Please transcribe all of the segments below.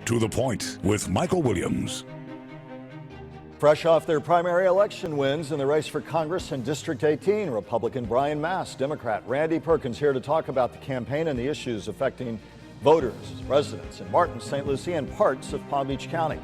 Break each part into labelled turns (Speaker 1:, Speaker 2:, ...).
Speaker 1: To the Point with Michael Williams.
Speaker 2: Fresh off their primary election wins in the race for Congress in District 18, Republican Brian Mast, Democrat Randy Perkins here to talk about the campaign and the issues affecting voters, residents in Martin, St. Lucie, and parts of Palm Beach County.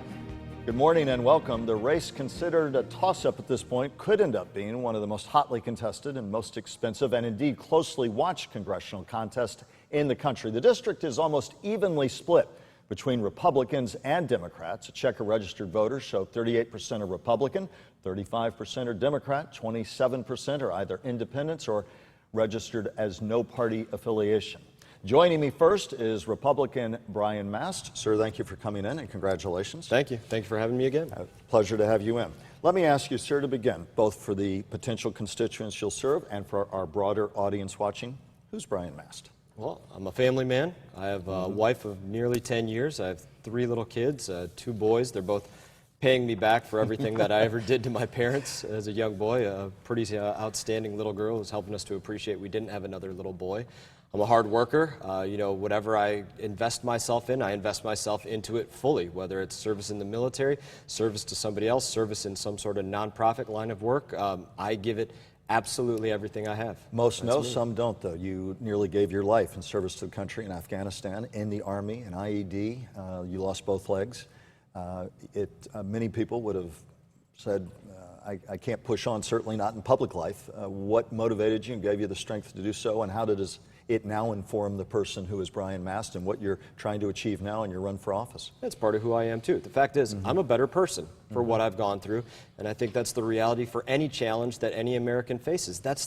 Speaker 2: Good morning and welcome. The race, considered a toss-up at this point, could end up being one of the most hotly contested and most expensive and indeed closely watched congressional contests in the country. The district is almost evenly split between Republicans and Democrats. A check of registered voters showed 38% are Republican, 35% are Democrat, 27% are either independents or registered as no party affiliation. Joining me first is Republican Brian Mast. Sir, thank you for coming in and congratulations.
Speaker 3: Thank you. Thank you for having me again.
Speaker 2: Pleasure to have you in. Let me ask you, sir, to begin, both for the potential constituents you'll serve and for our broader audience watching, who's Brian Mast?
Speaker 3: Well, I'm a family man. I have a wife of nearly 10 years. I have 3 little kids, 2 boys. They're both paying me back for everything that I ever did to my parents as a young boy. A pretty outstanding little girl who's helping us to appreciate we didn't have another little boy. I'm a hard worker. Whatever I invest myself in, I invest myself into it fully, whether it's service in the military, service to somebody else, service in some sort of nonprofit line of work. I give it absolutely everything I have.
Speaker 2: Most know, some don't, though. You nearly gave your life in service to the country in Afghanistan, in the Army, in IED. You lost both legs. Many people would have said, I can't push on, certainly not in public life. What motivated you and gave you the strength to do so, and how does it now inform the person who is Brian Mast and what you're trying to achieve now in your run for office?
Speaker 3: That's part of who I am, too. The fact is, I'm a better person for what I've gone through, and I think that's the reality for any challenge that any American faces. It's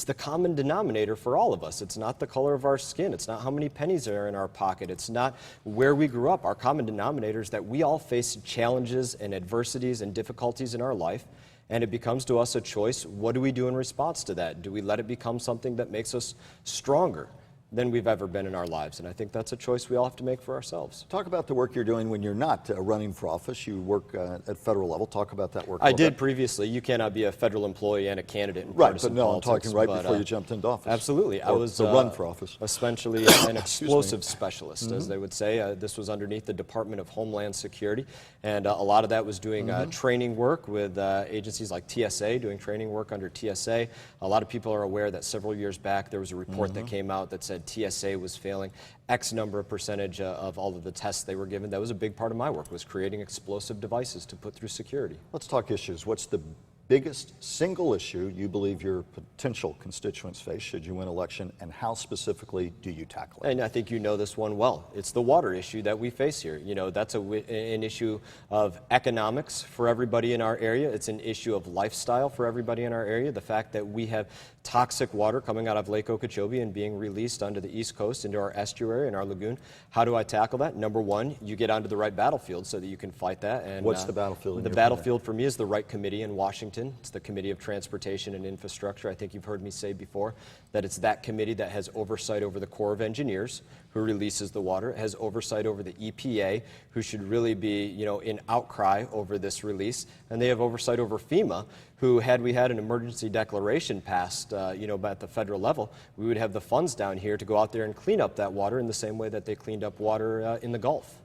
Speaker 3: the common denominator for all of us. It's not the color of our skin. It's not how many pennies are in our pocket. It's not where we grew up. Our common denominator is that we all face challenges and adversities and difficulties in our life, and it becomes to us a choice. What do we do in response to that? Do we let it become something that makes us stronger than we've ever been in our lives? And I think that's a choice we all have to make for ourselves.
Speaker 2: Talk about the work you're doing when you're not running for office. You work at federal level. Talk about that work.
Speaker 3: I did previously. You cannot be a federal employee and a candidate in
Speaker 2: partisan
Speaker 3: politics.
Speaker 2: I'm talking right before you jumped into office.
Speaker 3: Absolutely. I was
Speaker 2: run for office.
Speaker 3: Essentially an explosive specialist, as they would say. This was underneath the Department of Homeland Security, and a lot of that was doing training work with agencies like TSA, doing training work under TSA. A lot of people are aware that several years back there was a report that came out that said TSA was failing X number of percentage of all of the tests they were given. That was a big part of my work, was creating explosive devices to put through security.
Speaker 2: Let's talk issues. What's the biggest single issue you believe your potential constituents face should you win election, and how specifically do you tackle it?
Speaker 3: And I think you know this one well. It's the water issue that we face here. You know, that's an issue of economics for everybody in our area. It's an issue of lifestyle for everybody in our area. The fact that we have toxic water coming out of Lake Okeechobee and being released onto the East Coast into our estuary and our lagoon. How do I tackle that? Number one, you get onto the right battlefield so that you can fight that. And
Speaker 2: what's the battlefield?
Speaker 3: The battlefield for me is the right committee in Washington. It's the Committee of Transportation and Infrastructure. I think you've heard me say before that it's that committee that has oversight over the Corps of Engineers, who releases the water. It has oversight over the EPA, who should really be, in outcry over this release. And they have oversight over FEMA, who, had we had an emergency declaration passed, at the federal level, we would have the funds down here to go out there and clean up that water in the same way that they cleaned up water in the Gulf.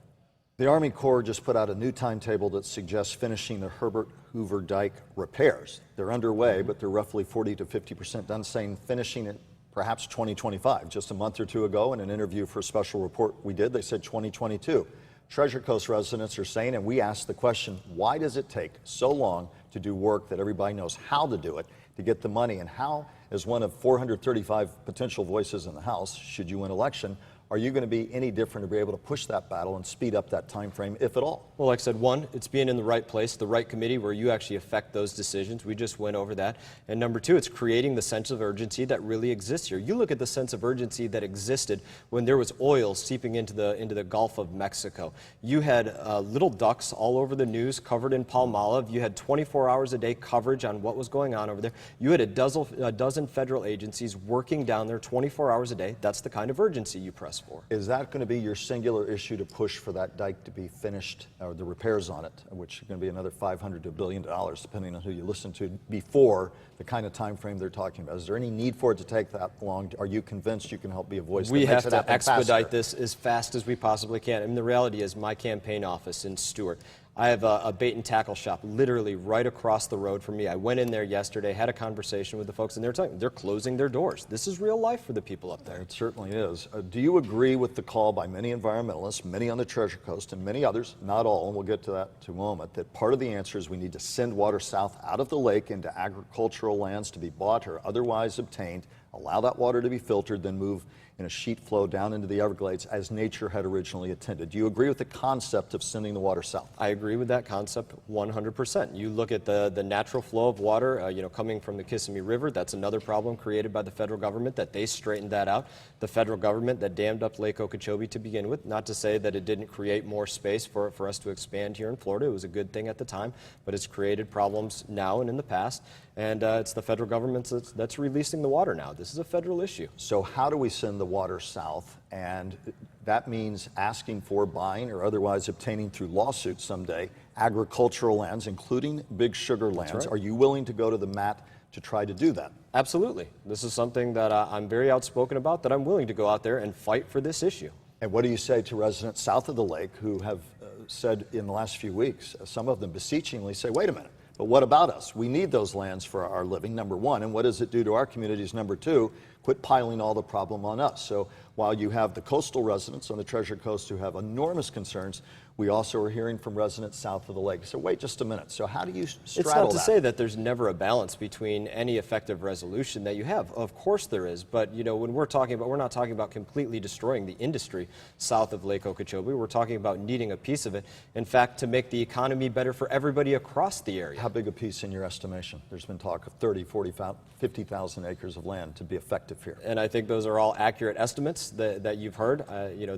Speaker 2: The Army Corps just put out a new timetable that suggests finishing the Herbert Hoover Dike repairs. They're underway, but they're roughly 40 to 50% done, saying finishing it perhaps 2025. Just a month or two ago, in an interview for a special report we did, they said 2022. Treasure Coast residents are saying, and we asked the question, why does it take so long to do work that everybody knows how to do it, to get the money? And how, as one of 435 potential voices in the House, should you win election, are you going to be any different to be able to push that battle and speed up that time frame, if at all?
Speaker 3: Well, like I said, one, it's being in the right place, the right committee where you actually affect those decisions. We just went over that. And number two, it's creating the sense of urgency that really exists here. You look at the sense of urgency that existed when there was oil seeping into the Gulf of Mexico. You had little ducks all over the news, covered in Palmolive. You had 24 hours a day coverage on what was going on over there. You had a dozen federal agencies working down there 24 hours a day. That's the kind of urgency you press asked for.
Speaker 2: Is that going to be your singular issue to push for that dike to be finished, or the repairs on it, which are going to be another $500 to $1 billion, depending on who you listen to, before the kind of time frame they're talking about? Is there any need for it to take that long? Are you convinced you can help be a voice that
Speaker 3: We
Speaker 2: makes
Speaker 3: have
Speaker 2: it
Speaker 3: to
Speaker 2: happen
Speaker 3: expedite
Speaker 2: faster?
Speaker 3: this as fast as we possibly can. I mean, the reality is my campaign office in Stewart, I have a bait and tackle shop literally right across the road from me. I went in there yesterday, had a conversation with the folks, and they're closing their doors. This is real life for the people up there.
Speaker 2: It certainly is. Do you agree with the call by many environmentalists, many on the Treasure Coast, and many others, not all, and we'll get to that in a moment, that part of the answer is we need to send water south out of the lake into agricultural lands to be bought or otherwise obtained, allow that water to be filtered, then move in a sheet flow down into the Everglades as nature had originally intended? Do you agree with the concept of sending the water south?
Speaker 3: I agree with that concept 100%. You look at the natural flow of water, coming from the Kissimmee River. That's another problem created by the federal government, that they straightened that out. The federal government that dammed up Lake Okeechobee to begin with, not to say that it didn't create more space for us to expand here in Florida. It was a good thing at the time, but it's created problems now and in the past. And it's the federal government that's releasing the water now. This is a federal issue.
Speaker 2: So how do we send the water south? And that means asking for, buying, or otherwise obtaining through lawsuits someday agricultural lands, including big sugar lands.
Speaker 3: That's right.
Speaker 2: Are you willing to go to the mat to try to do that?
Speaker 3: Absolutely. This is something that I'm very outspoken about, that I'm willing to go out there and fight for this issue.
Speaker 2: And what do you say to residents south of the lake who have said in the last few weeks, some of them beseechingly say, wait a minute, but what about us? We need those lands for our living, number one. And what does it do to our communities, number two? Quit piling all the problem on us. So while you have the coastal residents on the Treasure Coast who have enormous concerns, we also are hearing from residents south of the lake. So wait just a minute. So how do you straddle that?
Speaker 3: It's not to say that there's never a balance between any effective resolution that you have. Of course there is. But, when we're not talking about completely destroying the industry south of Lake Okeechobee. We're talking about needing a piece of it, in fact, to make the economy better for everybody across the area.
Speaker 2: How big a piece in your estimation? There's been talk of 30, 40, 50,000 acres of land to be effective here.
Speaker 3: And I think those are all accurate estimates that you've heard.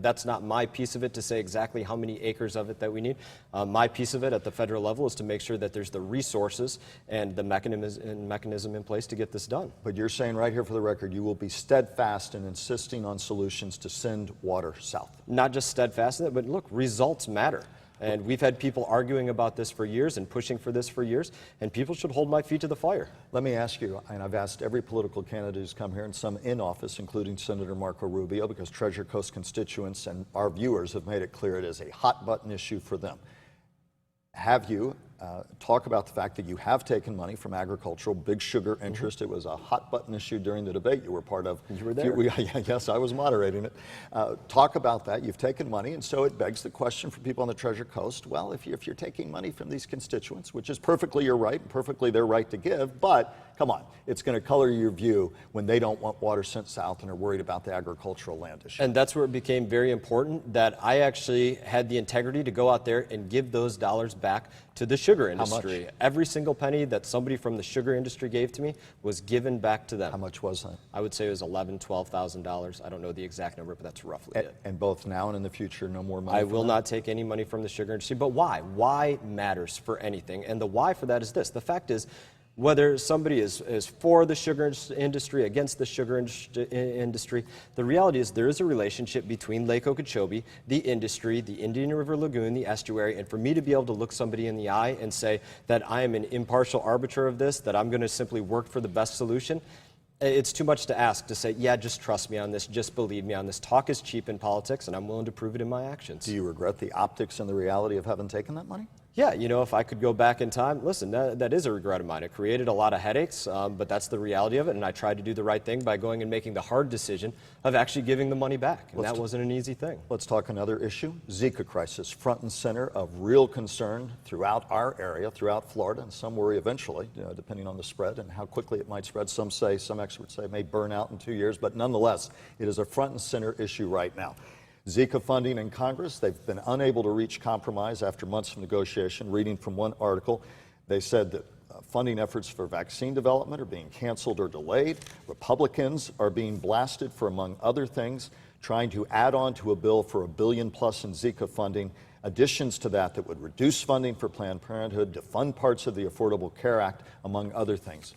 Speaker 3: That's not my piece of it to say exactly how many acres of it that we need. My piece of it at the federal level is to make sure that there's the resources and the mechanism in place to get this done.
Speaker 2: But you're saying right here for the record, you will be steadfast in insisting on solutions to send water south.
Speaker 3: Not just steadfast in it, but look, results matter. And we've had people arguing about this for years and pushing for this for years, and people should hold my feet to the fire.
Speaker 2: Let me ask you, and I've asked every political candidate who's come here, and some in office, including Senator Marco Rubio, because Treasure Coast constituents and our viewers have made it clear it is a hot button issue for them. Have you talk about the fact that you have taken money from agricultural, big sugar interest? It was a hot button issue during the debate you were part of.
Speaker 3: You were there.
Speaker 2: Yes, I was moderating it. Talk about that. You've taken money, and so it begs the question for people on the Treasure Coast, well, if you're taking money from these constituents, which is perfectly your right, and perfectly their right to give, but come on, it's going to color your view when they don't want water sent south and are worried about the agricultural land issue.
Speaker 3: And that's where it became very important that I actually had the integrity to go out there and give those dollars back to the sugar industry.
Speaker 2: How much?
Speaker 3: Every single penny that somebody from the sugar industry gave to me was given back to them.
Speaker 2: How much was that?
Speaker 3: I would say it was $11,000, $12,000. I don't know the exact number, but that's roughly it.
Speaker 2: And both now and in the future, no more money?
Speaker 3: I will not take any money from the sugar industry. But why? Why matters for anything. And the why for that is this. The fact is, whether somebody is for the sugar industry, against the sugar industry, the reality is there is a relationship between Lake Okeechobee, the industry, the Indian River Lagoon, the estuary, and for me to be able to look somebody in the eye and say that I am an impartial arbiter of this, that I'm going to simply work for the best solution, it's too much to ask to say, yeah, just trust me on this, just believe me on this. Talk is cheap in politics, and I'm willing to prove it in my actions.
Speaker 2: Do you regret the optics and the reality of having taken that money?
Speaker 3: Yeah, if I could go back in time, listen, that is a regret of mine. It created a lot of headaches, but that's the reality of it, and I tried to do the right thing by going and making the hard decision of actually giving the money back, and that wasn't an easy thing.
Speaker 2: Let's talk another issue, Zika crisis, front and center of real concern throughout our area, throughout Florida, and some worry eventually, depending on the spread and how quickly it might spread. Some experts say it may burn out in 2 years, but nonetheless, it is a front and center issue right now. Zika funding in Congress, they've been unable to reach compromise after months of negotiation. Reading from one article, they said that funding efforts for vaccine development are being canceled or delayed. Republicans are being blasted for, among other things, trying to add on to a bill for $1 billion plus in Zika funding, additions to that would reduce funding for Planned Parenthood, to fund parts of the Affordable Care Act, among other things.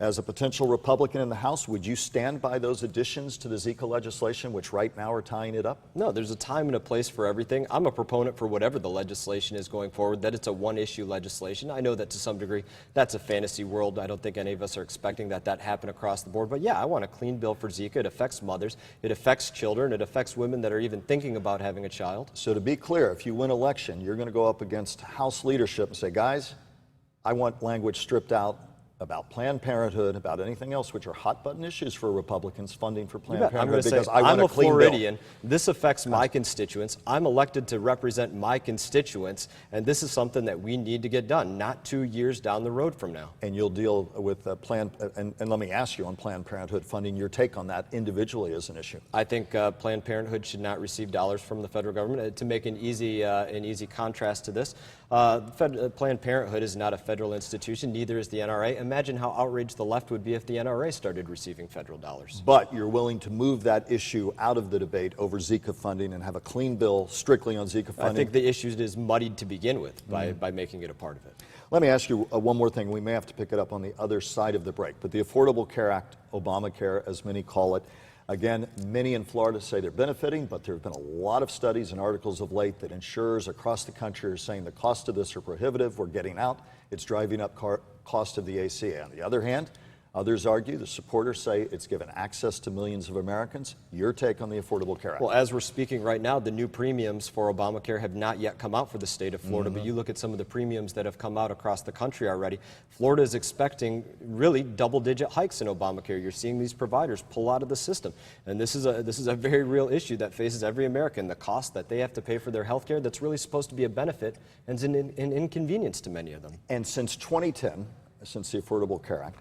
Speaker 2: As a potential Republican in the House, would you stand by those additions to the Zika legislation, which right now are tying it up?
Speaker 3: No, there's a time and a place for everything. I'm a proponent for whatever the legislation is going forward, that it's a one-issue legislation. I know that to some degree that's a fantasy world. I don't think any of us are expecting that happen across the board. But yeah, I want a clean bill for Zika. It affects mothers. It affects children. It affects women that are even thinking about having a child.
Speaker 2: So to be clear, if you win election, you're going to go up against House leadership and say, guys, I want language stripped out about Planned Parenthood, about anything else, which are hot-button issues for Republicans, funding for Planned Parenthood.
Speaker 3: I'm going to say, I'm a Floridian. This affects my constituents. I'm elected to represent my constituents, and this is something that we need to get done, not 2 years down the road from now.
Speaker 2: And you'll deal with and let me ask you on Planned Parenthood funding, your take on that individually is an issue.
Speaker 3: I think Planned Parenthood should not receive dollars from the federal government. To make an easy contrast to this, Planned Parenthood is not a federal institution, neither is the NRA. Imagine how outraged the left would be if the NRA started receiving federal dollars.
Speaker 2: But you're willing to move that issue out of the debate over Zika funding and have a clean bill strictly on Zika funding?
Speaker 3: I think the issue is muddied to begin with by making it a part of it.
Speaker 2: Let me ask you one more thing. We may have to pick it up on the other side of the break. But the Affordable Care Act, Obamacare, as many call it, again, many in Florida say they're benefiting, but there have been a lot of studies and articles of late that insurers across the country are saying the cost of this are prohibitive. We're getting out. It's driving up cost of the ACA. On the other hand, others argue, the supporters say it's given access to millions of Americans. Your take on the Affordable Care Act?
Speaker 3: Well, as we're speaking right now, the new premiums for Obamacare have not yet come out for the state of Florida, but you look at some of the premiums that have come out across the country already. Florida is expecting really double-digit hikes in Obamacare. You're seeing these providers pull out of the system, and this is a very real issue that faces every American. The cost that they have to pay for their health care that's really supposed to be a benefit and is an inconvenience to many of them.
Speaker 2: And since 2010, since the Affordable Care Act,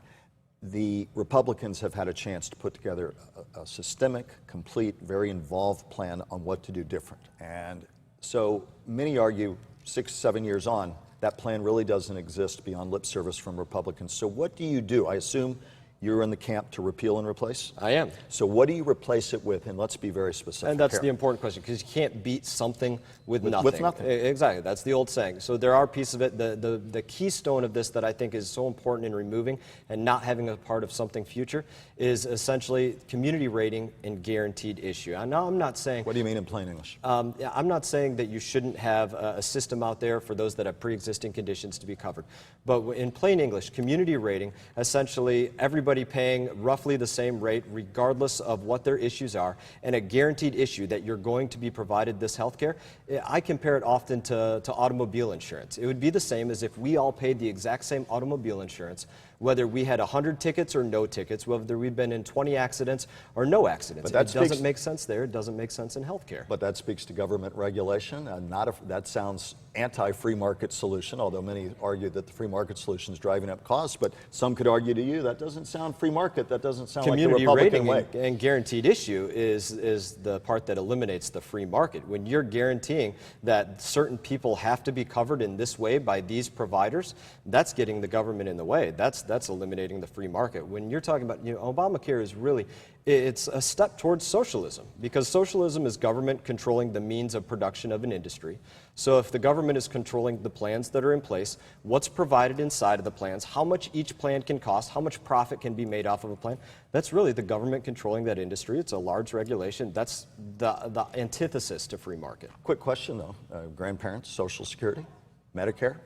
Speaker 2: the Republicans have had a chance to put together a systemic, complete, very involved plan on what to do different. And so many argue 6, 7 years on, that plan really doesn't exist beyond lip service from Republicans. So what do you do? I assume you're in the camp to repeal and replace?
Speaker 3: I am.
Speaker 2: So what do you replace it with? And let's be very specific.
Speaker 3: And that's
Speaker 2: here.
Speaker 3: the important question, because you can't beat something with nothing.
Speaker 2: With nothing.
Speaker 3: Exactly. That's the old saying. So there are pieces of it. The keystone of this that I think is so important in removing and not having a part of something future is essentially community rating and guaranteed issue. Now, I'm not saying...
Speaker 2: What do you mean in plain English?
Speaker 3: I'm not saying that you shouldn't have a system out there for those that have pre-existing conditions to be covered. But in plain English, community rating, essentially everybody paying roughly the same rate regardless of what their issues are, and a guaranteed issue that you're going to be provided this health care. I compare it often to automobile insurance. It would be the same as if we all paid the exact same automobile insurance, whether we had 100 tickets or no tickets, whether we'd been in 20 accidents or no accidents. It doesn't make sense there. It doesn't make sense in healthcare.
Speaker 2: But that speaks to government regulation. That sounds anti-free market solution, although many argue that the free market solution is driving up costs. But some could argue to you that doesn't sound free market. That doesn't sound like the Republican way.
Speaker 3: Community rating and guaranteed issue is the part that eliminates the free market. When you're guaranteeing that certain people have to be covered in this way by these providers, that's getting the government in the way. That's eliminating the free market. When you're talking about, Obamacare is really, it's a step towards socialism, because socialism is government controlling the means of production of an industry. So if the government is controlling the plans that are in place, what's provided inside of the plans, how much each plan can cost, how much profit can be made off of a plan, that's really the government controlling that industry. It's a large regulation. That's the antithesis to free market.
Speaker 2: Quick question though, grandparents, Social Security, Medicare,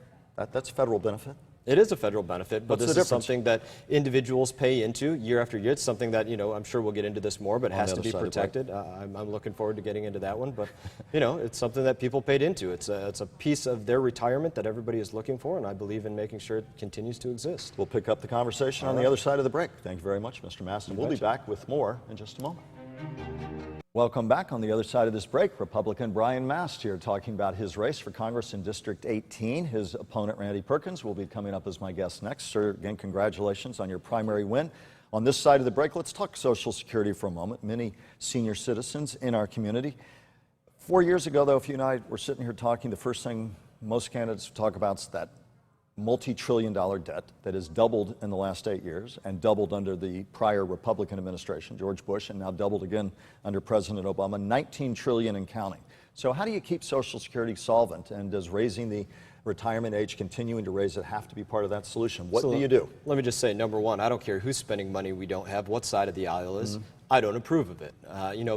Speaker 2: that's a federal benefit.
Speaker 3: It is a federal benefit, but
Speaker 2: What's
Speaker 3: this is something that individuals pay into year after year. It's something that, I'm sure we'll get into this more, but has to be protected. I'm looking forward to getting into that one, but, it's something that people paid into. It's a piece of their retirement that everybody is looking for, and I believe in making sure it continues to exist.
Speaker 2: We'll pick up the conversation on the other side of the break. Thank you very much, Mr. Mast. We'll be back with more in just a moment. Welcome back. On the other side of this break, Republican Brian Mast here talking about his race for Congress in District 18. His opponent, Randy Perkins, will be coming up as my guest next. Sir, again, congratulations on your primary win. On this side of the break, let's talk Social Security for a moment. Many senior citizens in our community. 4 years ago, though, if you and I were sitting here talking, the first thing most candidates talk about is that multi-trillion-dollar debt that has doubled in the last 8 years and doubled under the prior Republican administration, George Bush, and now doubled again under President Obama, $19 trillion and counting. So how do you keep Social Security solvent, and does raising the retirement age, continuing to raise it, have to be part of that solution. What
Speaker 3: So
Speaker 2: do you do?
Speaker 3: Let me just say, number one, I don't care who's spending money we don't have, what side of the aisle is. I don't approve of it.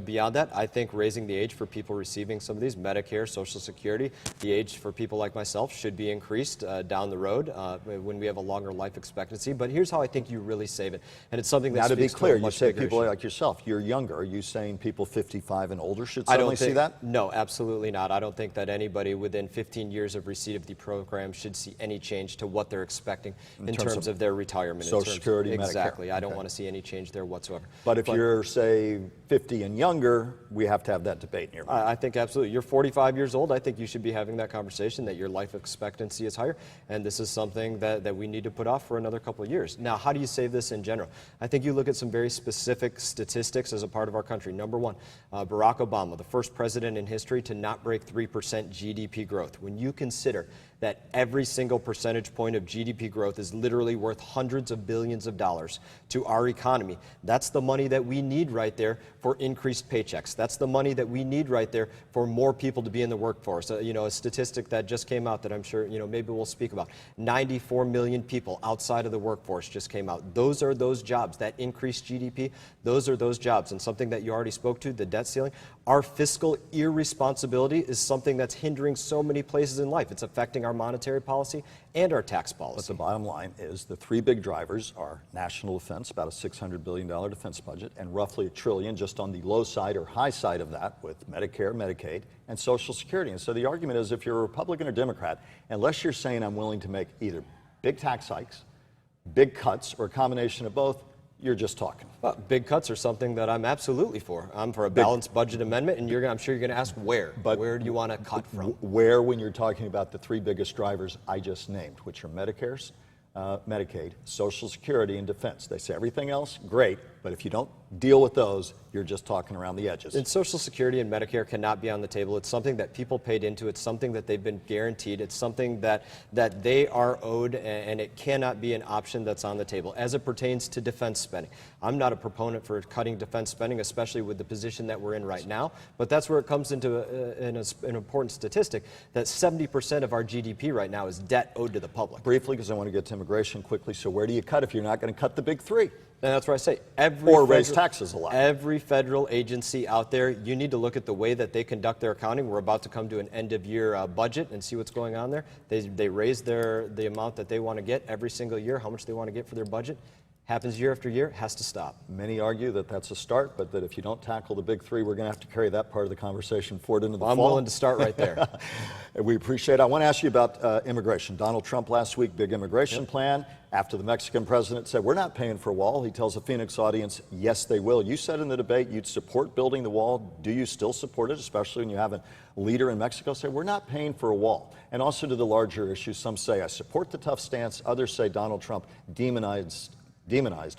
Speaker 3: Beyond that, I think raising the age for people receiving some of these, Medicare, Social Security, the age for people like myself should be increased down the road when we have a longer life expectancy. But here's how I think you really save it. And it's something that
Speaker 2: Now, to be
Speaker 3: speaks
Speaker 2: clear,
Speaker 3: a
Speaker 2: you
Speaker 3: much
Speaker 2: say
Speaker 3: bigger
Speaker 2: people
Speaker 3: issue.
Speaker 2: like yourself, you're younger. Are you saying people 55 and older should
Speaker 3: I
Speaker 2: suddenly
Speaker 3: don't think,
Speaker 2: see that?
Speaker 3: No, absolutely not. I don't think that anybody within 15 years of receipt of the program should see any change to what they're expecting in terms of their retirement.
Speaker 2: Social Security, Medicare.
Speaker 3: Exactly. I don't want to see any change there whatsoever.
Speaker 2: But if you're, say, 50 and younger, we have to have that debate in your mind.
Speaker 3: I think absolutely. You're 45 years old. I think you should be having that conversation that your life expectancy is higher. And this is something that we need to put off for another couple of years. Now, how do you save this in general? I think you look at some very specific statistics as a part of our country. Number one, Barack Obama, the first president in history to not break 3% GDP growth. When you consider that every single percentage point of GDP growth is literally worth hundreds of billions of dollars to our economy. That's the money that we need right there for increased paychecks. That's the money that we need right there for more people to be in the workforce. A statistic that just came out that I'm sure, maybe we'll speak about. 94 million people outside of the workforce just came out. Those are those jobs, that increased GDP, those are those jobs. And something that you already spoke to, the debt ceiling, our fiscal irresponsibility is something that's hindering so many places in life. It's affecting our monetary policy and our tax policy.
Speaker 2: But the bottom line is the three big drivers are national defense, about a $600 billion defense budget, and roughly $1 trillion just on the low side or high side of that with Medicare, Medicaid, and Social Security. And so the argument is if you're a Republican or Democrat, unless you're saying I'm willing to make either big tax hikes, big cuts, or a combination of both, you're just talking.
Speaker 3: Well, big cuts are something that I'm absolutely for. I'm for a balanced budget amendment, and I'm sure you're going to ask where. But where do you want to cut from?
Speaker 2: Where, when you're talking about the three biggest drivers I just named, which are Medicare's, Medicaid, Social Security, and defense. They say everything else, great, but if you don't deal with those, you're just talking around the edges.
Speaker 3: And Social Security and Medicare cannot be on the table. It's something that people paid into. It's something that they've been guaranteed. It's something that they are owed, and it cannot be an option that's on the table. As it pertains to defense spending, I'm not a proponent for cutting defense spending, especially with the position that we're in right now, but that's where it comes into an important statistic, that 70% of our GDP right now is debt owed to the public.
Speaker 2: Briefly, because I want to get to immigration quickly, so where do you cut if you're not going to cut the big three?
Speaker 3: And that's where I say
Speaker 2: raise taxes a lot.
Speaker 3: Every federal agency out there, you need to look at the way that they conduct their accounting. We're about to come to an end-of-year budget and see what's going on there. They raise the amount that they want to get every single year, how much they want to get for their budget. Happens year after year, has to stop.
Speaker 2: Many argue that that's a start, but that if you don't tackle the big three, we're going to have to carry that part of the conversation forward into the fall.
Speaker 3: I'm willing to start right there.
Speaker 2: We appreciate it. I want to ask you about immigration. Donald Trump last week, big immigration plan. After the Mexican president said, we're not paying for a wall, he tells a Phoenix audience, yes, they will. You said in the debate you'd support building the wall. Do you still support it, especially when you have a leader in Mexico say, we're not paying for a wall? And also to the larger issue, some say, I support the tough stance. Others say Donald Trump demonized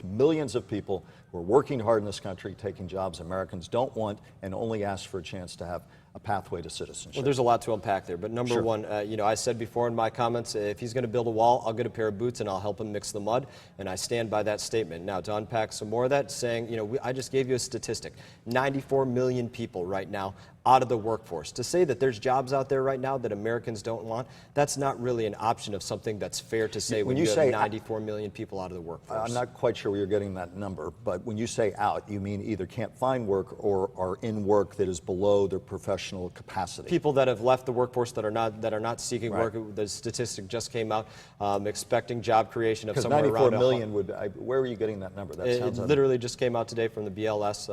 Speaker 2: millions of people who are working hard in this country, taking jobs Americans don't want, and only ask for a chance to have a pathway to citizenship.
Speaker 3: Well, there's a lot to unpack there, but number one, I said before in my comments, if he's going to build a wall, I'll get a pair of boots and I'll help him mix the mud, and I stand by that statement. Now, to unpack some more of that, saying, I just gave you a statistic, 94 million people right now out of the workforce. To say that there's jobs out there right now that Americans don't want, that's not really an option of something that's fair to say when you have 94 million people out of the workforce.
Speaker 2: I'm not quite sure where you're getting that number, but when you say out, you mean either can't find work or are in work that is below their professional capacity.
Speaker 3: People that have left the workforce that are not seeking work. The statistic just came out, expecting job creation of somewhere around
Speaker 2: 94 million would. Where are you getting that number? That
Speaker 3: sounds literally just came out today from the BLS,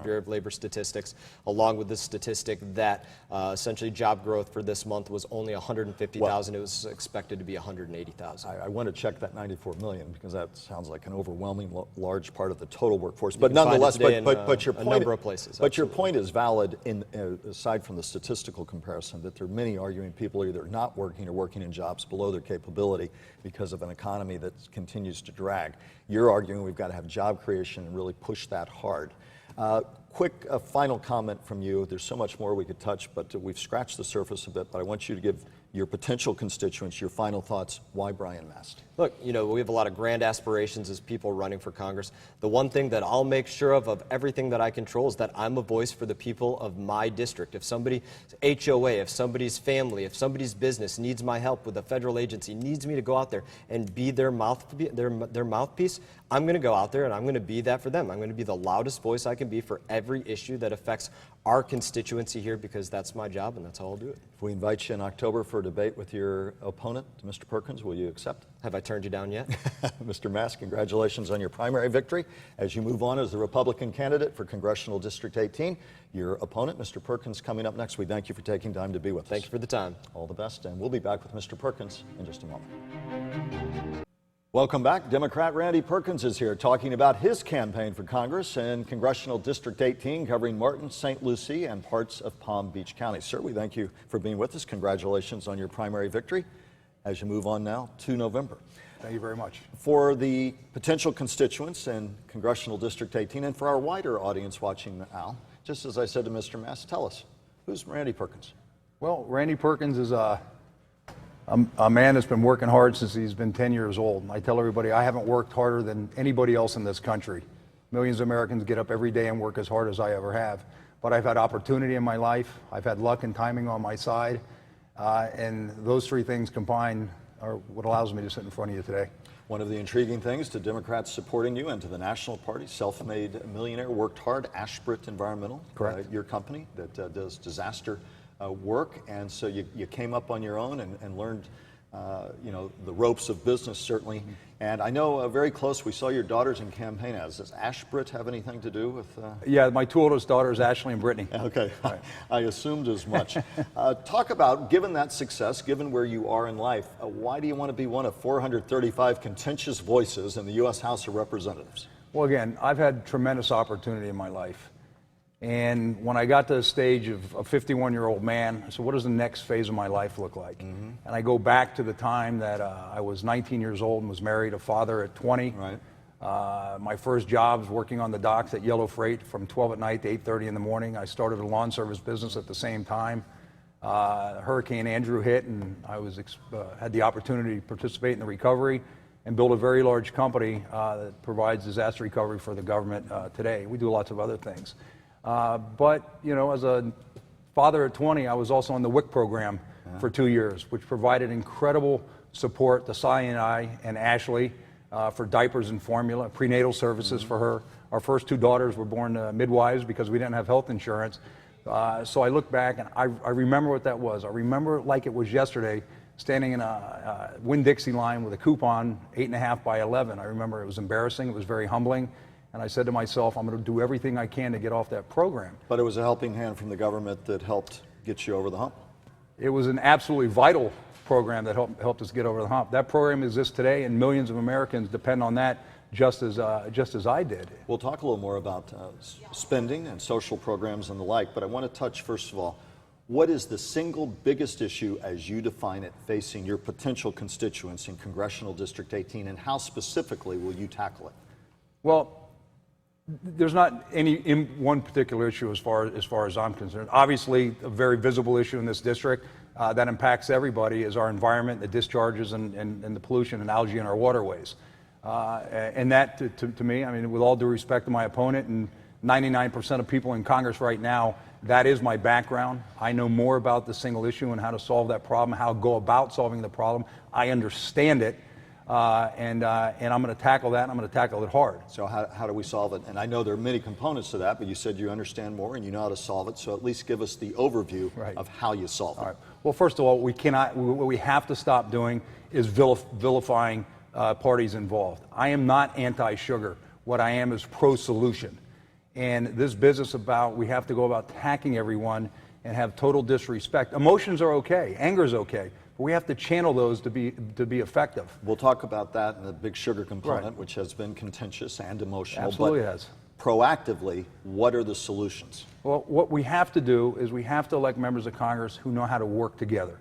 Speaker 3: Bureau of Labor Statistics, along with the statistic that essentially job growth for this month was only 150,000. It was expected to be 180,000.
Speaker 2: I want to check that 94 million because that sounds like an overwhelming large part of the total workforce. But nonetheless, but your point,
Speaker 3: number of places.
Speaker 2: But your point is valid. Aside from the statistical comparison, that there are many arguing people are either not working or working in jobs below their capability because of an economy that continues to drag. You're arguing we've got to have job creation and really push that hard. quick final comment from you. There's so much more we could touch, but we've scratched the surface a bit. But I want you to give your potential constituents your final thoughts. Why Brian Mast?
Speaker 3: Look, you know, we have a lot of grand aspirations as people running for Congress. The one thing that I'll make sure of everything that I control is that I'm a voice for the people of my district. If somebody's HOA, if somebody's family, if somebody's business needs my help with a federal agency, needs me to go out there and be their mouthpiece, I'm going to go out there and I'm going to be that for them. I'm going to be the loudest voice I can be for every issue that affects our constituency here, because that's my job and that's how I'll do it.
Speaker 2: If we invite you in October for a debate with your opponent, Mr. Perkins, will you accept?
Speaker 3: Have I turned you down yet?
Speaker 2: Mr. Mast, congratulations on your primary victory as you move on as the Republican candidate for Congressional District 18. Your opponent, Mr. Perkins, coming up next. We thank you for taking time to be with us.
Speaker 3: Thank you for the time.
Speaker 2: All the best, and we'll be back with Mr. Perkins in just a moment. Welcome back. Democrat Randy Perkins is here talking about his campaign for Congress in Congressional District 18, covering Martin, St. Lucie, and parts of Palm Beach County. Sir, we thank you for being with us. Congratulations on your primary victory as you move on now to November.
Speaker 4: Thank you very much.
Speaker 2: For the potential constituents in Congressional District 18, and for our wider audience watching now, just as I said to Mr. Mast, tell us, who's Randy Perkins?
Speaker 4: Well, Randy Perkins is a man that's been working hard since he's been 10 years old. I tell everybody I haven't worked harder than anybody else in this country. Millions of Americans get up every day and work as hard as I ever have. But I've had opportunity in my life, I've had luck and timing on my side, and those three things combined are what allows me to sit in front of you today.
Speaker 2: One of the intriguing things to Democrats supporting you and to the National Party, self-made millionaire, worked hard, Ashbrit Environmental,
Speaker 4: correct,
Speaker 2: your company that does disaster work, and so you came up on your own and learned you know, the ropes of business, certainly. And I know very close, we saw your daughters in campaign ads. Does Ashbrit have anything to do with?
Speaker 4: Yeah, my two oldest daughters, Ashley and Brittany.
Speaker 2: Okay, right. I assumed as much. Talk about, given that success, given where you are in life, why do you want to be one of 435 contentious voices in the U.S. House of Representatives?
Speaker 4: Well, again, I've had tremendous opportunity in my life. And when I got to the stage of a 51-year-old man, I said, what does the next phase of my life look like? Mm-hmm. And I go back to the time that I was 19 years old and was married, a father at 20.
Speaker 2: Right.
Speaker 4: My first job was working on the docks at Yellow Freight from 12 at night to 8:30 in the morning. I started a lawn service business at the same time. Hurricane Andrew hit, and I was had the opportunity to participate in the recovery and build a very large company that provides disaster recovery for the government today. We do lots of other things. But, you know, as a father at 20, I was also on the WIC program for 2 years, which provided incredible support to Sally and I and Ashley for diapers and formula, prenatal services for her. Our first two daughters were born midwives because we didn't have health insurance. So I look back and I remember what that was. I remember it like it was yesterday, standing in a Winn-Dixie line with a coupon, 8.5 by 11. I remember it was embarrassing, it was very humbling. And I said to myself, I'm going to do everything I can to get off that program.
Speaker 2: But it was a helping hand from the government that helped get you over the hump.
Speaker 4: It was an absolutely vital program that helped us get over the hump. That program exists today, and millions of Americans depend on that just as I did.
Speaker 2: We'll talk a little more about spending and social programs and the like, but I want to touch, first of all, what is the single biggest issue as you define it facing your potential constituents in Congressional District 18, and how specifically will you tackle it?
Speaker 4: Well, there's not any one particular issue as far as I'm concerned. Obviously, a very visible issue in this district that impacts everybody is our environment, the discharges and the pollution and algae in our waterways. And that, to me, I mean, with all due respect to my opponent and 99% of people in Congress right now, that is my background. I know more about the single issue and how to solve that problem, how to go about solving the problem. I understand it. And I'm going to tackle that, and I'm going to tackle it hard.
Speaker 2: So how do we solve it? And I know there are many components to that, but you said you understand more and you know how to solve it, so at least give us the overview of how you solve it.
Speaker 4: All right. Well, first of all, what we have to stop doing is vilifying parties involved. I am not anti-sugar. What I am is pro-solution. And this business about we have to go about attacking everyone and have total disrespect. Emotions are okay. Anger is okay. But we have to channel those to be effective.
Speaker 2: We'll talk about that and the big sugar component, which has been contentious and emotional.
Speaker 4: Absolutely
Speaker 2: but
Speaker 4: has.
Speaker 2: Proactively, what are the solutions?
Speaker 4: Well, what we have to do is we have to elect members of Congress who know how to work together.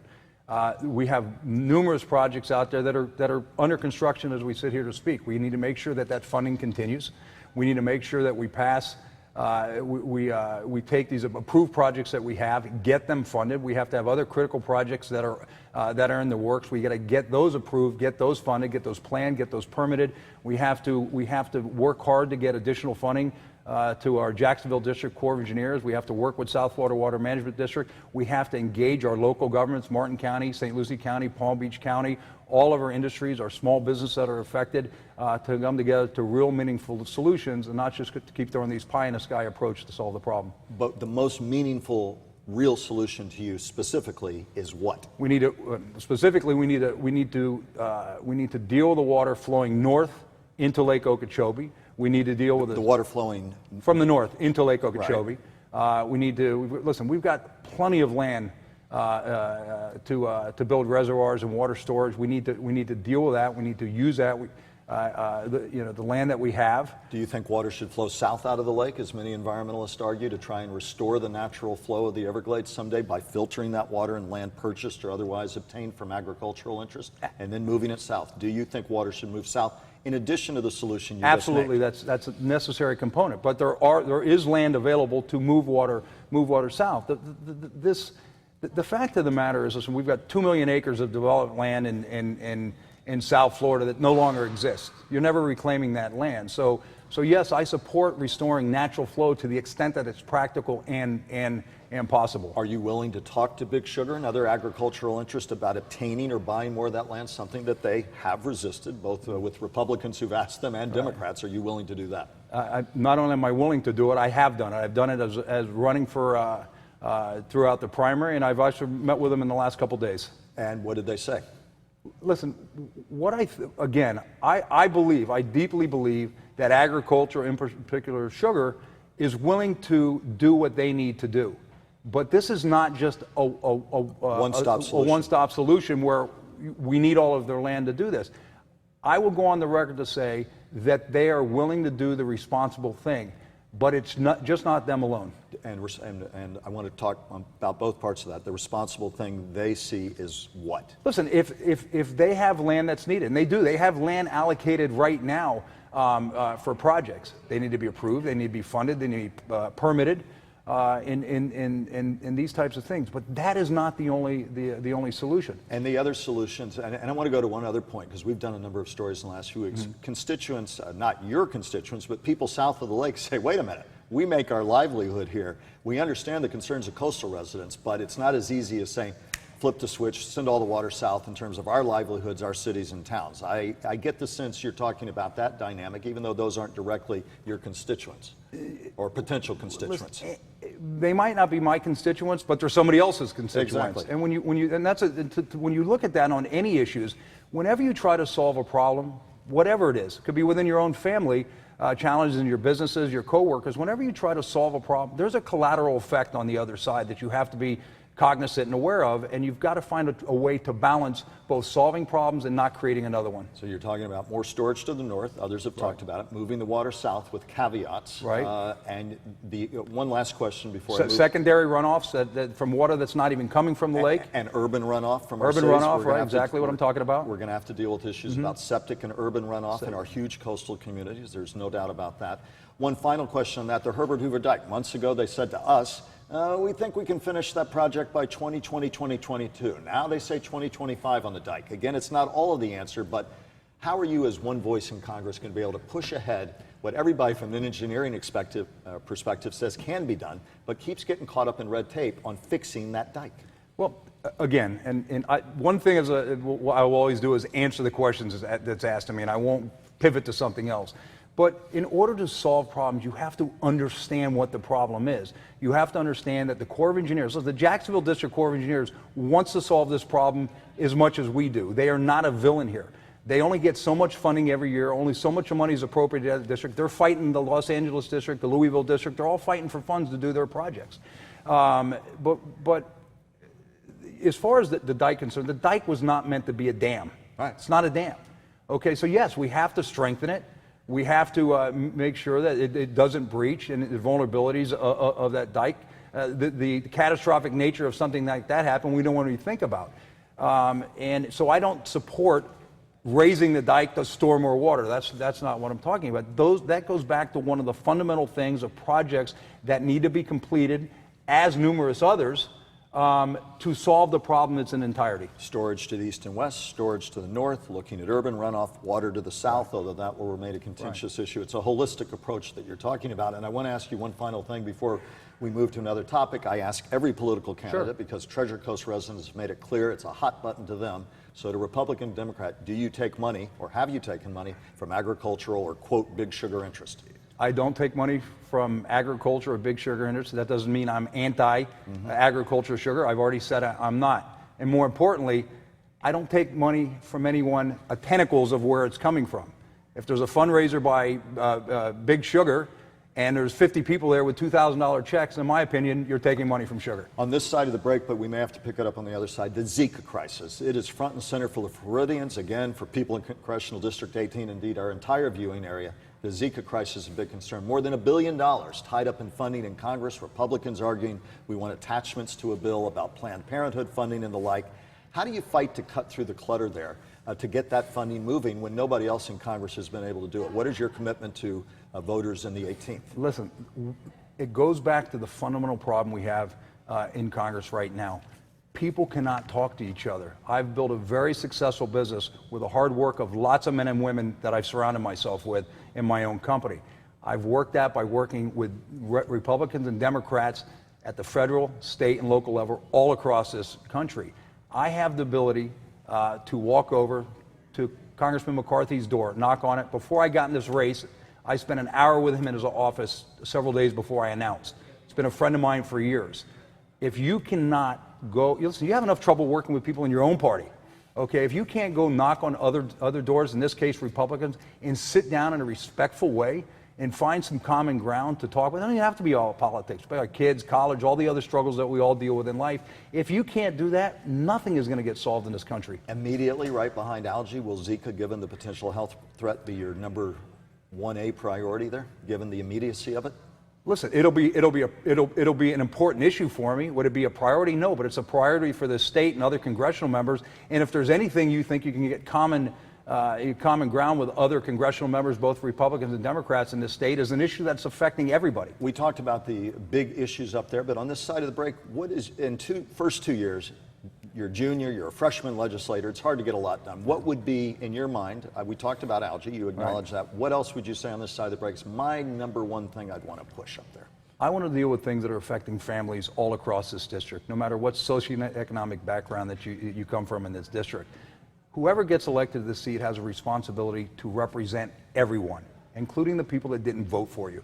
Speaker 4: We have numerous projects out there that are under construction as we sit here to speak. We need to make sure that funding continues. We need to make sure that we pass We take these approved projects that we have, get them funded. We have to have other critical projects that are in the works. We got to get those approved, get those funded, get those planned, get those permitted. We have to work hard to get additional funding to our Jacksonville District Corps of Engineers. We have to work with South Florida Water Management District. We have to engage our local governments, Martin County, St. Lucie County, Palm Beach County, all of our industries, our small businesses that are affected, to come together to real meaningful solutions and not just to keep throwing these pie-in-the-sky approach to solve the problem.
Speaker 2: But the most meaningful, real solution to you specifically is what?
Speaker 4: We need to, specifically, we need to deal with the water flowing north into Lake Okeechobee. We need to deal with
Speaker 2: the water flowing
Speaker 4: from the north into Lake Okeechobee. Right. We need to listen. We've got plenty of land to build reservoirs and water storage. We need to deal with that. We need to use that. The land that we have.
Speaker 2: Do you think water should flow south out of the lake, as many environmentalists argue, to try and restore the natural flow of the Everglades someday by filtering that water in land purchased or otherwise obtained from agricultural interest and then moving it south? Do you think water should move south in addition to the solution you
Speaker 4: Absolutely,
Speaker 2: just made?
Speaker 4: that's a necessary component. But there is land available to move water south. The fact of the matter is, listen, we've got 2 million acres of developed land in South Florida that no longer exists. You're never reclaiming that land. So yes, I support restoring natural flow to the extent that it's practical and possible.
Speaker 2: Are you willing to talk to Big Sugar and other agricultural interests about obtaining or buying more of that land, something that they have resisted, both with Republicans who've asked them and Democrats? Are you willing to do that?
Speaker 4: Not only am I willing to do it, I have done it. I've done it as running for throughout the primary, and I've actually met with them in the last couple days.
Speaker 2: And what did they say?
Speaker 4: Listen, I deeply believe that agriculture, in particular sugar, is willing to do what they need to do. But this is not just a one-stop solution where we need all of their land to do this. I will go on the record to say that they are willing to do the responsible thing, but it's not them alone.
Speaker 2: And I want to talk about both parts of that. The responsible thing they see is what?
Speaker 4: Listen, if they have land that's needed, and they have land allocated right now for projects. They need to be approved, they need to be funded, they need to be permitted in these types of things. But that is not the only solution.
Speaker 2: And the other solutions, and I want to go to one other point, because we've done a number of stories in the last few weeks. Mm-hmm. Constituents, not your constituents, but people south of the lake say, wait a minute, we make our livelihood here. We understand the concerns of coastal residents, but it's not as easy as saying, flip the switch, send all the water south in terms of our livelihoods, our cities and towns. I get the sense you're talking about that dynamic, even though those aren't directly your constituents or potential constituents.
Speaker 4: They might not be my constituents, but they're somebody else's constituents.
Speaker 2: Exactly.
Speaker 4: And when you look at that on any issues, whenever you try to solve a problem, whatever it is, it could be within your own family, challenges in your businesses, your coworkers, whenever you try to solve a problem, there's a collateral effect on the other side that you have to be cognizant and aware of, and you've got to find a way to balance both solving problems and not creating another one.
Speaker 2: So you're talking about more storage to the north. Others have talked about it. Moving the water south with caveats.
Speaker 4: Right.
Speaker 2: And the one last question before I move.
Speaker 4: Secondary runoffs that from water that's not even coming from the lake.
Speaker 2: And urban runoff from
Speaker 4: urban
Speaker 2: our cities.
Speaker 4: Runoff, right? Exactly what I'm talking about.
Speaker 2: We're going to have to deal with issues about septic and urban runoff in our huge coastal communities. There's no doubt about that. One final question on that. The Herbert Hoover Dike. Months ago, they said to us, we think we can finish that project by 2020, 2022. Now they say 2025 on the dike. Again, it's not all of the answer, but how are you as one voice in Congress going to be able to push ahead what everybody from an engineering perspective says can be done, but keeps getting caught up in red tape on fixing that dike?
Speaker 4: Well, again, one thing what I will always do is answer the questions that's asked of me, and I won't pivot to something else. But in order to solve problems, you have to understand what the problem is. You have to understand that the Corps of Engineers, so the Jacksonville District Corps of Engineers wants to solve this problem as much as we do. They are not a villain here. They only get so much funding every year, only so much money is appropriated at the district. They're fighting the Los Angeles District, the Louisville District, they're all fighting for funds to do their projects. But as far as the dike concerned, the dike was not meant to be a dam.
Speaker 2: Right.
Speaker 4: It's not a dam. Okay, so yes, we have to strengthen it. We have to make sure that it doesn't breach and the vulnerabilities of that dike. The catastrophic nature of something like that happen, we don't want to think about. And so I don't support raising the dike to store more water. That's not what I'm talking about. That goes back to one of the fundamental things of projects that need to be completed, as numerous others, to solve the problem in its entirety.
Speaker 2: Storage to the east and west, storage to the north, looking at urban runoff, water to the south, although that will remain a contentious issue. It's a holistic approach that you're talking about. And I want to ask you one final thing before we move to another topic. I ask every political candidate because Treasure Coast residents have made it clear it's a hot button to them. So to Republican, Democrat, do you take money, or have you taken money, from agricultural or, quote, big sugar interest?
Speaker 4: I don't take money from agriculture or big sugar industry. That doesn't mean I'm anti-agriculture sugar. I've already said I'm not. And more importantly, I don't take money from anyone, tentacles of where it's coming from. If there's a fundraiser by Big Sugar and there's 50 people there with $2,000 checks, in my opinion, you're taking money from sugar.
Speaker 2: On this side of the break, but we may have to pick it up on the other side, the Zika crisis. It is front and center for the Floridians, again, for people in Congressional District 18, indeed our entire viewing area. The Zika crisis is a big concern. More than $1 billion tied up in funding in Congress. Republicans arguing we want attachments to a bill about Planned Parenthood funding and the like. How do you fight to cut through the clutter there, to get that funding moving when nobody else in Congress has been able to do it? What is your commitment to voters in the 18th?
Speaker 4: Listen, it goes back to the fundamental problem we have in Congress right now. People cannot talk to each other. I've built a very successful business with the hard work of lots of men and women that I've surrounded myself with in my own company. I've worked that by working with Republicans and Democrats at the federal, state, and local level all across this country. I have the ability to walk over to Congressman McCarthy's door, knock on it. Before I got in this race, I spent an hour with him in his office several days before I announced. He's been a friend of mine for years. If you cannot go, listen, you have enough trouble working with people in your own party, okay? If you can't go knock on other doors, in this case Republicans, and sit down in a respectful way and find some common ground to talk with, it doesn't have to be all politics, but our kids, college, all the other struggles that we all deal with in life. If you can't do that, nothing is going to get solved in this country.
Speaker 2: Immediately right behind algae, will Zika, given the potential health threat, be your number 1A priority there, given the immediacy of it?
Speaker 4: Listen, it'll be an important issue for me. Would it be a priority? No, but it's a priority for the state and other congressional members. And if there's anything you think you can get common ground with other congressional members, both Republicans and Democrats in this state, is an issue that's affecting everybody.
Speaker 2: We talked about the big issues up there, but on this side of the break, what is, in first 2 years, you're a junior, you're a freshman legislator, it's hard to get a lot done. What would be, in your mind, we talked about algae, you acknowledge that. What else would you say on this side of the break is my number one thing I'd want to push up there?
Speaker 4: I want to deal with things that are affecting families all across this district, no matter what socioeconomic background that you come from in this district. Whoever gets elected to this seat has a responsibility to represent everyone, including the people that didn't vote for you.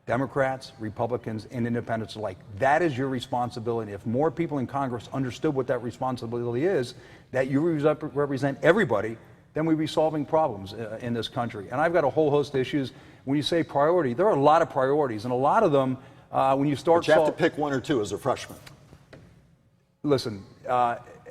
Speaker 4: Democrats, Republicans, and independents alike. That is your responsibility. If more people in Congress understood what that responsibility is, that you represent everybody, then we'd be solving problems in this country. And I've got a whole host of issues. When you say priority, there are a lot of priorities, and a lot of them, when you start...
Speaker 2: But you have to pick one or two as a freshman.
Speaker 4: Listen,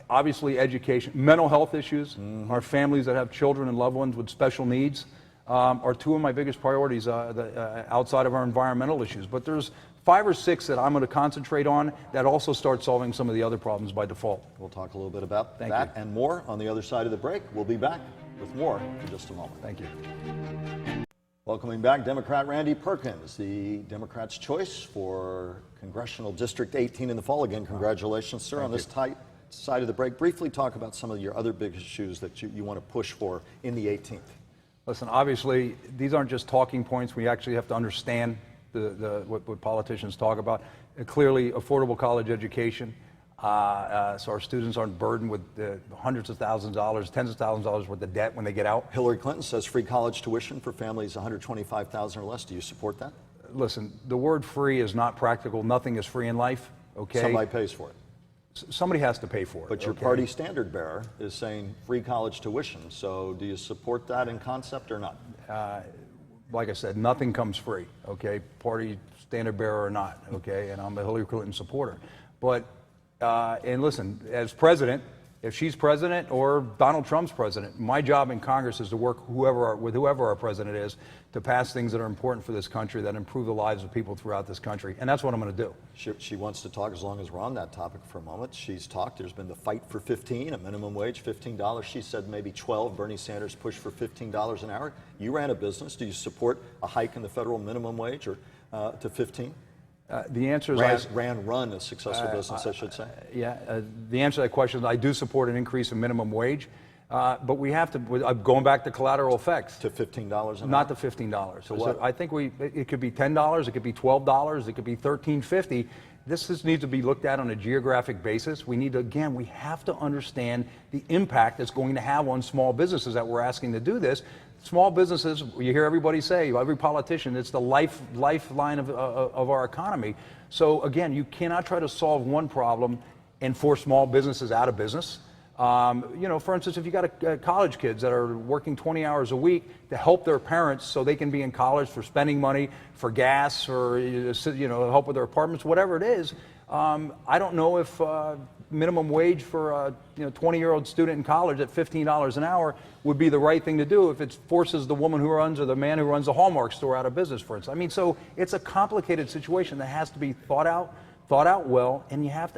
Speaker 4: obviously education, mental health issues, our families that have children and loved ones with special needs, are two of my biggest priorities outside of our environmental issues. But there's 5 or 6 that I'm going to concentrate on that also start solving some of the other problems by default.
Speaker 2: We'll talk a little bit about that and more on the other side of the break. We'll be back with more in just a moment.
Speaker 4: Thank you.
Speaker 2: Welcoming back Democrat Randy Perkins, the Democrats' choice for Congressional District 18 in the fall. Again, congratulations, sir. On this tight side of the break, briefly talk about some of your other big issues that you want to push for in the 18th.
Speaker 4: Listen, obviously, these aren't just talking points. We actually have to understand what politicians talk about. Clearly, affordable college education, so our students aren't burdened with hundreds of thousands of dollars, tens of thousands of dollars worth of debt when they get out.
Speaker 2: Hillary Clinton says free college tuition for families $125,000 or less. Do you support that?
Speaker 4: Listen, the word free is not practical. Nothing is free in life, okay?
Speaker 2: Somebody pays for it.
Speaker 4: Somebody has to pay for it.
Speaker 2: But your party standard bearer is saying free college tuition. So do you support that in concept or not?
Speaker 4: Like I said, nothing comes free, okay? Party standard bearer or not, okay? And I'm a Hillary Clinton supporter. But, and listen, as president, If she's president or Donald Trump's president, my job in Congress is to work with whoever our president is to pass things that are important for this country, that improve the lives of people throughout this country. And that's what I'm going to do.
Speaker 2: She wants to talk, as long as we're on that topic for a moment. She's talked. There's been the fight for 15, a minimum wage, $15. She said maybe 12. Bernie Sanders pushed for $15 an hour. You ran a business. Do you support a hike in the federal minimum wage or to 15?
Speaker 4: The answer is
Speaker 2: run a successful business, I should say.
Speaker 4: The answer to that question is I do support an increase in minimum wage, but we have to, going back to collateral effects.
Speaker 2: To $15 an hour?
Speaker 4: Not to $15. So I think it could be $10, it could be $12, it could be $13.50. This needs to be looked at on a geographic basis. We need to, again, we have to understand the impact it's going to have on small businesses that we're asking to do this. Small businesses, you hear everybody say, every politician, it's the lifeline of our economy. So again, you cannot try to solve one problem and force small businesses out of business. For instance, if you got college kids that are working 20 hours a week to help their parents so they can be in college for spending money, for gas, or help with their apartments, whatever it is, I don't know if minimum wage for a 20-year-old student in college at $15 an hour would be the right thing to do if it forces the woman who runs or the man who runs the Hallmark store out of business, for instance. I mean, so it's a complicated situation that has to be thought out well, and you have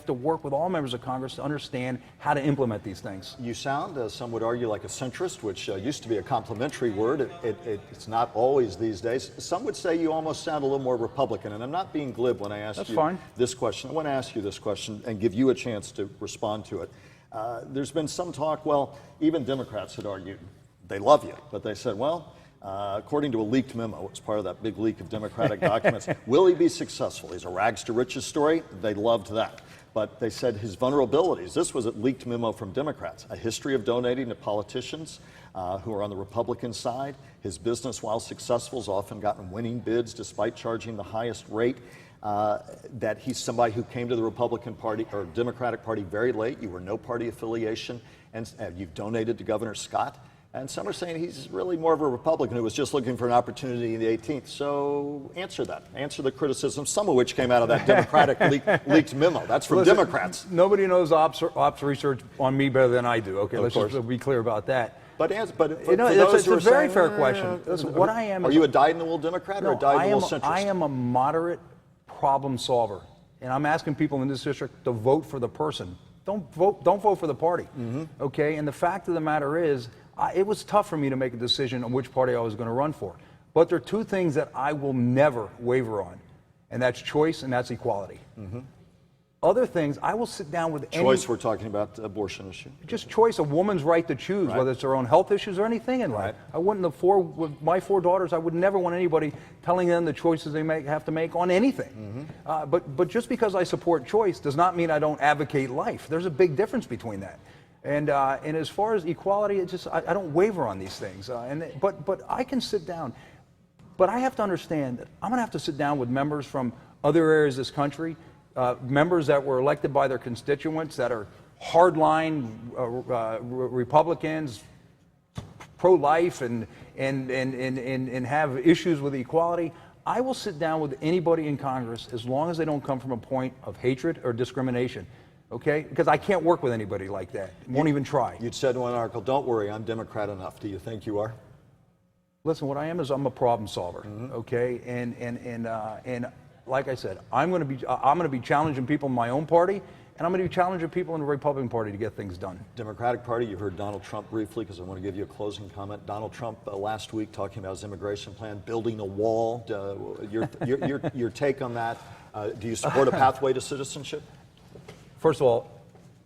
Speaker 4: to work with all members of Congress to understand how to implement these things.
Speaker 2: You sound, some would argue, like a centrist, which used to be a complimentary word. It's not always these days. Some would say you almost sound a little more Republican, and I'm not being glib when I ask this question. I want to ask you this question and give you a chance to respond to it. There's been some talk, well, even Democrats had argued, they love you, but they said, well, according to a leaked memo, it's part of that big leak of Democratic documents, will he be successful? He's a rags to riches story. They loved that. But they said his vulnerabilities, this was a leaked memo from Democrats, a history of donating to politicians who are on the Republican side. His business, while successful, has often gotten winning bids despite charging the highest rate. That he's somebody who came to the Republican Party or Democratic Party very late. You were no party affiliation, and you've donated to Governor Scott. And some are saying he's really more of a Republican who was just looking for an opportunity in the 18th. So answer that. Answer the criticism, some of which came out of that Democratic leaked memo. That's from Democrats.
Speaker 4: Nobody knows ops research on me better than I do. Okay, let's just be clear about that.
Speaker 2: But it's
Speaker 4: a very fair question. Listen, what I am
Speaker 2: are you a dyed-in-the-wool Democrat or a dyed-in-the-wool centrist?
Speaker 4: I am a moderate problem solver, and I'm asking people in this district to vote for the person. Don't vote for the party. Mm-hmm. Okay, and the fact of the matter is, it was tough for me to make a decision on which party I was going to run for. But there are two things that I will never waver on, and that's choice and that's equality. Mm-hmm. Other things, I will sit down with
Speaker 2: choice, we're talking about the abortion issue.
Speaker 4: Just choice, a woman's right to choose, whether it's her own health issues or anything in life. I wouldn't, with my 4 daughters, I would never want anybody telling them the choices they have to make on anything. Mm-hmm. But just because I support choice does not mean I don't advocate life. There's a big difference between that. And as far as equality, I don't waver on these things. But I can sit down. But I have to understand that I'm going to have to sit down with members from other areas of this country, members that were elected by their constituents that are hardline Republicans, pro-life, and have issues with equality. I will sit down with anybody in Congress as long as they don't come from a point of hatred or discrimination. Okay? Because I can't work with anybody like that. Won't even try.
Speaker 2: You'd said in one article, don't worry, I'm Democrat enough. Do you think you are?
Speaker 4: Listen, what I am is I'm a problem solver. Mm-hmm. Okay? And like I said, I'm going to be challenging people in my own party, and I'm going to be challenging people in the Republican Party to get things done.
Speaker 2: Democratic Party, you heard Donald Trump briefly, because I want to give you a closing comment. Donald Trump last week talking about his immigration plan, building a wall. Your take on that? Do you support a pathway to citizenship?
Speaker 4: First of all,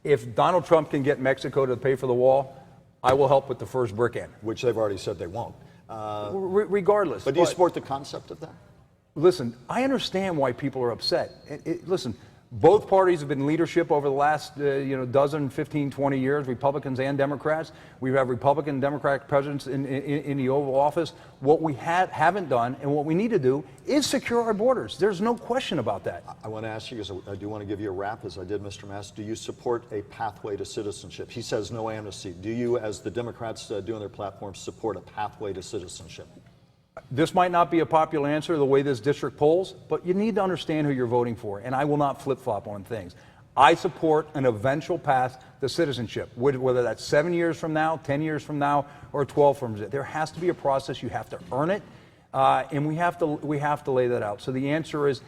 Speaker 4: if Donald Trump can get Mexico to pay for the wall, I will help with the first brick in.
Speaker 2: Which they've already said they won't.
Speaker 4: Regardless.
Speaker 2: But do you support the concept of that?
Speaker 4: Listen, I understand why people are upset. Listen, both parties have been in leadership over the last dozen, 15, 20 years, Republicans and Democrats. We have Republican and Democratic presidents in the Oval Office. What we haven't done and what we need to do is secure our borders. There's no question about that.
Speaker 2: I want to ask you, because I do want to give you a wrap, as I did Mr. Mast. Do you support a pathway to citizenship? He says no amnesty. Do you, as the Democrats do on their platform, support a pathway to citizenship?
Speaker 4: This might not be a popular answer the way this district polls, but you need to understand who you're voting for, and I will not flip-flop on things. I support an eventual path to citizenship, whether that's 7 years from now, 10 years from now, or 12 from now. There has to be a process. You have to earn it, and we have to lay that out. So the answer is,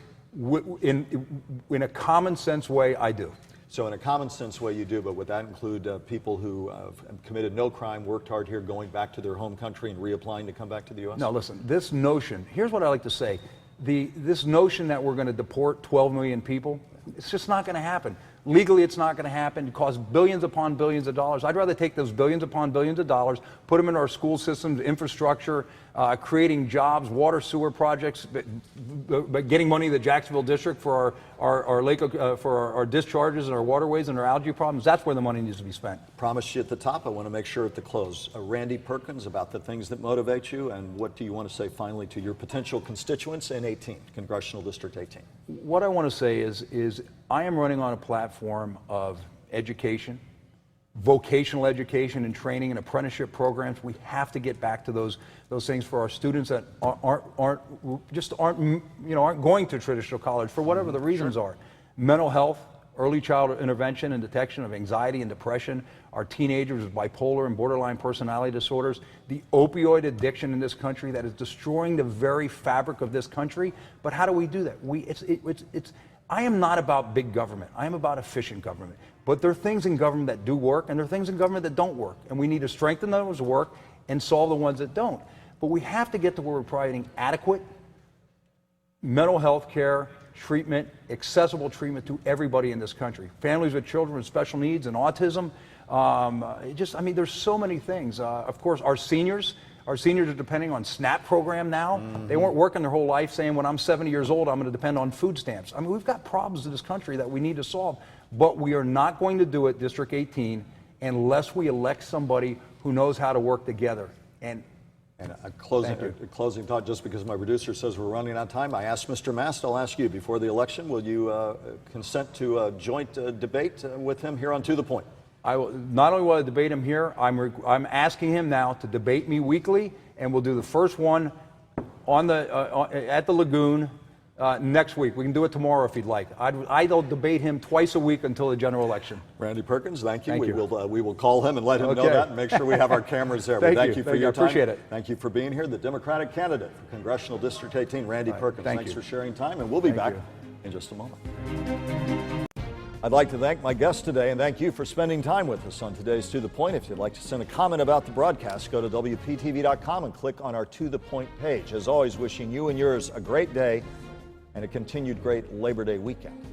Speaker 4: in a common sense way, I do.
Speaker 2: So in a common sense way you do, but would that include people who have committed no crime, worked hard here, going back to their home country and reapplying to come back to the U.S.?
Speaker 4: No, listen, this notion, here's what I like to say. This notion that we're going to deport 12 million people, it's just not going to happen. Legally, it's not going to happen. It costs billions upon billions of dollars. I'd rather take those billions upon billions of dollars, put them in our school systems, infrastructure, creating jobs, water, sewer projects, but getting money in the Jacksonville district for our discharges and our waterways and our algae problems. That's where the money needs to be spent.
Speaker 2: Promised you at the top. I want to make sure at the close. Randy Perkins, about the things that motivate you, and what do you want to say finally to your potential constituents in 18, Congressional District 18? What
Speaker 4: I want to say is I am running on a platform of education, vocational education and training and apprenticeship programs. We have to get back to those things for our students that aren't going to traditional college for whatever the reasons are. Mental health, early childhood intervention and detection of anxiety and depression, our teenagers with bipolar and borderline personality disorders, the opioid addiction in this country that is destroying the very fabric of this country. But how do we do that? I am not about big government. I am about efficient government. But there are things in government that do work, and there are things in government that don't work. And we need to strengthen those that work and solve the ones that don't. But we have to get to where we're providing adequate mental health care, treatment, accessible treatment to everybody in this country. Families with children with special needs and autism. There's so many things. Of course, our seniors are depending on SNAP program now. Mm-hmm. They weren't working their whole life saying, when I'm 70 years old, I'm going to depend on food stamps. I mean, we've got problems in this country that we need to solve, but we are not going to do it, District 18, unless we elect somebody who knows how to work together. And a closing thought, just because my producer says we're running out of time. I asked Mr. Mast, I'll ask you, before the election, will you consent to a joint debate with him here on To The Point? I will, not only will I debate him here, I'm asking him now to debate me weekly, and we'll do the first one at the Lagoon next week. We can do it tomorrow if you'd like. I'll debate him twice a week until the general election.
Speaker 2: Randy Perkins, thank you. We will call him and let him know that, and make sure we have our cameras there. Thank you for your time. I appreciate it. Thank you for being here. The Democratic candidate for Congressional District 18, Randy Perkins. Thanks for sharing time, and we'll be back in just a moment. I'd like to thank my guest today, and thank you for spending time with us on today's To The Point. If you'd like to send a comment about the broadcast, go to WPTV.com and click on our To The Point page. As always, wishing you and yours a great day and a continued great Labor Day weekend.